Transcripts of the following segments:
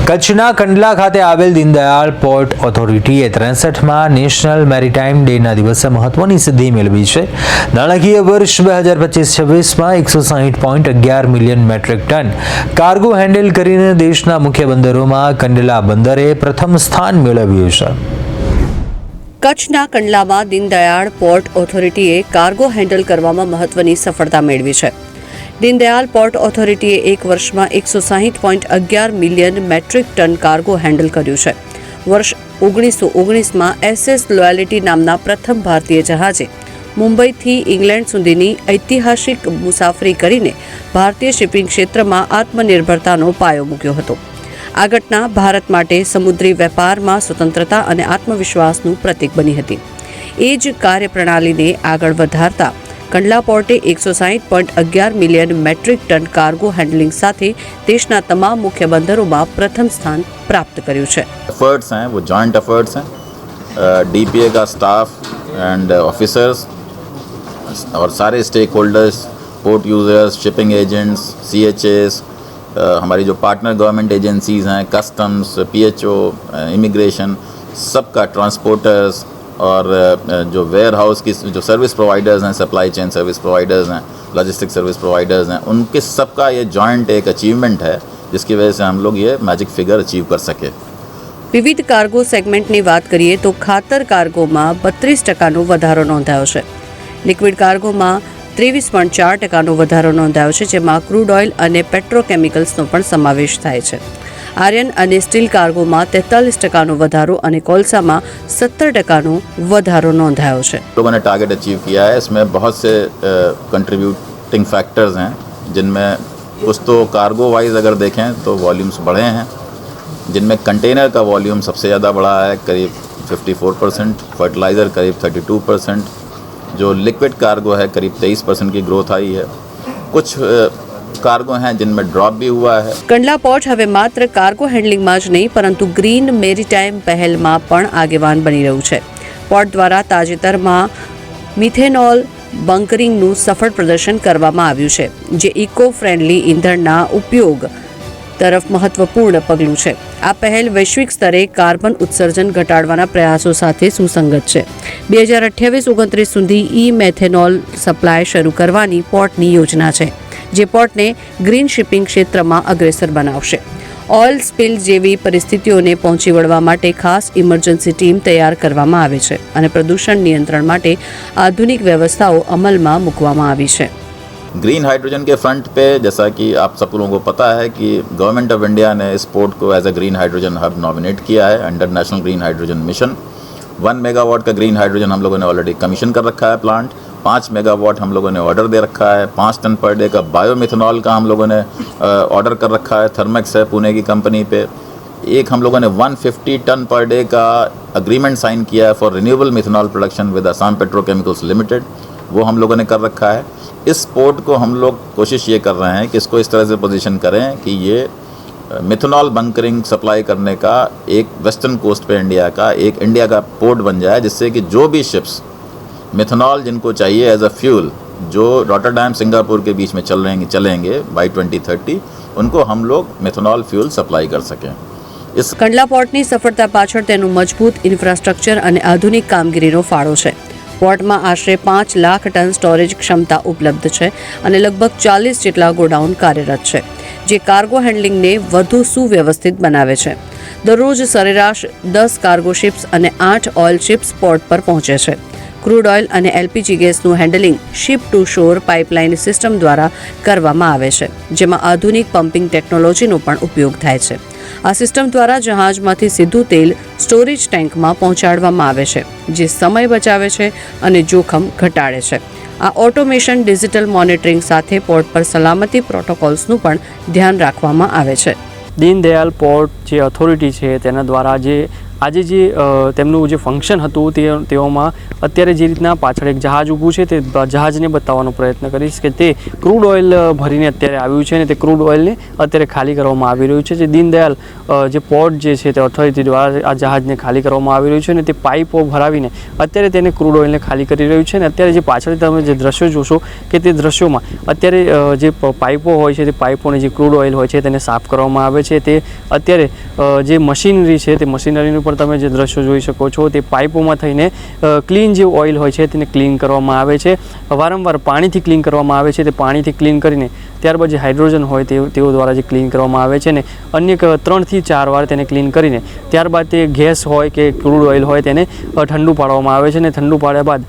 કચ્છના કંડલા ખાતે આવેલ દીનદયાળ પોર્ટ ઓથોરિટીએ 63માં નેશનલ મેરીટાઈમ ડેના દિવસે મહત્વની સિદ્ધિ મેળવી છે. નાણાકીય વર્ષ 2025-26માં 160.11 million metric ton cargo handle કરીને દેશના મુખ્ય બંદરોમાં કંડલા બંદરે પ્રથમ સ્થાન મેળવ્યું છે. કચ્છના કંડલામાં દીનદયાળ પોર્ટ ઓથોરિટીએ કાર્ગો હેન્ડલ કરવામાં મહત્વની સફળતા મેળવી છે. દીનદયાળ પોર્ટ ઓથોરિટીએ એક વર્ષમાં 160.11 million metric ton cargo handle કર્યું છે. વર્ષ 1919માં SS લોયાલિટી નામના પ્રથમ ભારતીય જહાજે મુંબઈથી ઇંગ્લેન્ડ સુધીની ઐતિહાસિક મુસાફરી કરીને ભારતીય શિપિંગ ક્ષેત્રમાં આત્મનિર્ભરતાનો પાયો મૂક્યો હતો. આ ઘટના ભારત માટે સમુદ્રી વેપારમાં સ્વતંત્રતા અને આત્મવિશ્વાસનું પ્રતીક બની હતી. એ જ કાર્યપ્રણાલીને આગળ વધારતા કંડલા પોર્ટે 160.11 million metric ton cargo handling સાથે દેશના તમામ મુખ્ય બંદરોમાં પ્રથમ સ્થાન પ્રાપ્ત કર્યું છે. एफर्ट्स हैं वो जॉइंट एफर्ट्स हैं. डीपीए का स्टाफ एंड ऑफिसर्स और सारे stakeholders, port users, shipping agents, CHAs, हमारी जो पार्टनर गवर्नमेंट एजेंसीज़ हैं, कस्टम्स, PHO, इमिग्रेशन, सबका, ट्रांसपोर्टर्स और जो वेयर हाउस की जो सर्विस प्रोवाइडर्स हैं, सप्लाई चेन सर्विस प्रोवाइडर्स हैं, लॉजिस्टिक सर्विस प्रोवाइडर्स हैं, उनके सबका ये जॉइंट एक अचीवमेंट है जिसकी वजह से हम लोग ये मैजिक फिगर अचीव कर सके. વિવિધ કાર્ગો સેગમેન્ટની વાત કરીએ તો ખાતર કાર્ગોમાં 32% વધારો નોંધાયો છે. લિક્વિડ કાર્ગોમાં 23.4% વધારો નોંધાયો છે, જેમાં ક્રૂડ ઓઇલ અને પેટ્રોકેમિકલ્સનો પણ સમાવેશ થાય છે. આયર્ન અને સ્ટીલ કાર્ગોમાં 43% વધારો અને કોલસામાં 17% વધારો નોંધાયો છે. लोगों ने टारगेट अचीव किया है. इसमें बहुत से कंट्रीब्यूटिंग फैक्टर्स हैं, जिनमें कुछ तो कार्गो वाइज अगर देखें तो वॉल्यूम्स बढ़े हैं, जिनमें कंटेनर का वॉल्यूम सबसे ज़्यादा बढ़ा है, करीब 54%, फर्टिलाइज़र करीब 32%, जो लिक्विड कार्गो है करीब 23% की ग्रोथ आई है. कुछ કાર્ગો हैं जिनमें ड्रॉप भी हुआ है. કંડલા પોર્ટ હવે માત્ર કાર્ગો હેન્ડલિંગમાં જ નહીં પરંતુ ગ્રીન મેરીટાઈમ પહેલમાં પણ આગેવાન બની રહ્યું છે. પોર્ટ દ્વારા તાજેતરમાં મિથેનોલ બંકરિંગનું સફળ પ્રદર્શન કરવામાં આવ્યું છે, જે ઇકો ફ્રેન્ડલી ઈંધણના ઉપયોગ તરફ મહત્વપૂર્ણ પગલું છે. આ પહેલ વૈશ્વિક સ્તરે કાર્બન ઉત્સર્જન ઘટાડવાના પ્રયાસો સાથે સુસંગત છે. 2028-29 સુધી મેથેનોલ સપ્લાય શરૂ કરવાની પોર્ટની યોજના છે, જે પોર્ટને ગ્રીન શિપિંગ ક્ષેત્રમાં અગ્રેસર બનાવશે. ઓઇલ સ્પિલ જેવી પરિસ્થિતિઓને પહોંચી વળવા માટે ખાસ ઇમરજન્સી ટીમ તૈયાર કરવામાં આવે છે અને પ્રદૂષણ નિયંત્રણ માટે આધુનિક વ્યવસ્થાઓ અમલમાં મૂકવામાં આવી છે. ग्रीन हाइड्रोजन के फ्रंट पे, जैसा कि आप सब लोगों को पता है कि गवर्नमेंट ऑफ इंडिया ने इस पोर्ट को as a green hydrogen hub nominate किया है under national green hydrogen mission. 1 megawatt का ग्रीन हाइड्रोजन हम लोगों ने ऑलरेडी कमीशन कर रखा है प्लांट. 5 मेगावाट हम लोगों ने ऑर्डर दे रखा है. 5 टन पर डे का बायोमिथेनॉल का हम लोगों ने ऑर्डर कर रखा है. थर्मेक्स है पुणे की कंपनी पे. एक हम लोगों ने 150 टन पर डे का अग्रीमेंट साइन किया है for renewable methanol production with Assam petrochemicals limited, वो हम लोगों ने कर रखा है. इस पोर्ट को हम लोग कोशिश ये कर रहे हैं कि इसको इस तरह से पोजीशन करें कि ये मिथेनॉल बंकरिंग सप्लाई करने का एक वेस्टर्न कोस्ट पे इंडिया का पोर्ट बन जाए, जिससे कि जो भी शिप्स मिथेनॉल जिनको चाहिए एज अ फ्यूल, जो रॉटरडैम सिंगापुर के बीच में चलेंगे बाई 2030, उनको हम लोग मिथेनॉल फ्यूल सप्लाई कर सकें. इस કંડલા પોર્ટની સફળતા પાછળ તેનું મજબૂત ઇન્ફ્રાસ્ટ્રક્ચર અને આધુનિક કામગીરીનો ફાળો છે. પોર્ટમાં આશરે 5 લાખ ટન સ્ટોરેજ ક્ષમતા ઉપલબ્ધ છે અને લગભગ 40 જેટલા ગોડાઉન કાર્યરત છે, જે કાર્ગો હેન્ડલિંગને વધુ સુવ્યવસ્થિત બનાવે છે. દરરોજ સરેરાશ 10 કાર્ગો શિપ્સ અને 8 ઓઇલ શિપ્સ પોર્ટ પર પહોંચે છે. ક્રૂડ ઓઇલ અને LPG ગેસનું હેન્ડલિંગ શિપ ટુ શોર પાઇપલાઇન સિસ્ટમ દ્વારા કરવામાં આવે છે, જેમાં આધુનિક પમ્પિંગ ટેકનોલોજીનો પણ ઉપયોગ થાય છે. આ સિસ્ટમ દ્વારા જહાજમાંથી સીધું તેલ સ્ટોરેજ ટેન્કમાં પહોંચાડવામાં આવે છે, જે સમય બચાવે છે અને જોખમ ઘટાડે છે. આ ઓટોમેશન ડિજિટલ મોનિટરિંગ સાથે પોર્ટ પર સલામતી પ્રોટોકોલ્સનું પણ ધ્યાન રાખવામાં આવે છે. દીનદયાળ પોર્ટ જે ઓથોરિટી છે તેના દ્વારા જે આજે જે તેમનું જે ફંક્શન હતું તેઓમાં અત્યારે જે રીતના પાછળ એક જહાજ ઊભું છે તે જહાજને બતાવવાનો પ્રયત્ન કરીશ કે તે ક્રૂડ ઓઇલ ભરીને અત્યારે આવ્યું છે અને તે ક્રૂડ ઓઇલને અત્યારે ખાલી કરવામાં આવી રહ્યું છે. જે દીનદયાલ જે પોર્ટ જે છે તે ઓથોરિટી દ્વારા આ જહાજને ખાલી કરવામાં આવી રહ્યું છે અને તે પાઇપો ભરાવીને અત્યારે તેને ક્રૂડ ઓઇલને ખાલી કરી રહ્યું છે. અને અત્યારે જે પાછળ તમે જે દ્રશ્યો જોશો કે તે દ્રશ્યોમાં અત્યારે જે પાઇપો હોય છે તે પાઇપોને જે ક્રૂડ ઓઇલ હોય છે તેને સાફ કરવામાં આવે છે. તે અત્યારે જે મશીનરી છે તે મશીનરીનું પણ તમે જે દ્રશ્યો જોઈ શકો છો તે પાઇપોમાં થઈને ક્લીન જે ઓઇલ હોય છે તેને ક્લીન કરવામાં આવે છે. વારંવાર પાણીથી ક્લીન કરવામાં આવે છે. તે પાણીથી ક્લીન કરીને ત્યારબાદ જે હાઇડ્રોજન હોય તેઓ દ્વારા જે ક્લીન કરવામાં આવે છે ને અન્ય 3 થી 4 વાર તેને ક્લીન કરીને ત્યારબાદ તે ગેસ હોય કે ક્રૂડ ઓઇલ હોય તેને ઠંડુ પાડવામાં આવે છે. અને ઠંડુ પાડ્યા બાદ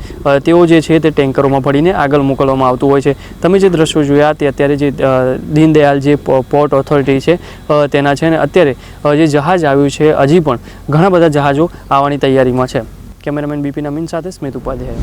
તેઓ જે છે તે ટેન્કરોમાં ભરીને આગળ મોકલવામાં આવતું હોય છે. તમે જે દ્રશ્યો જોયા તે અત્યારે જે દીનદયાલ જે પોર્ટ ઓથોરિટી છે તેના છે. અને અત્યારે જે જહાજ આવ્યું છે હજી પણ ઘણા બધા જહાજો આવવાની તૈયારીમાં છે. કેમેરામેન બીપી નમીન સાથે સ્મિત ઉપાધ્યાય.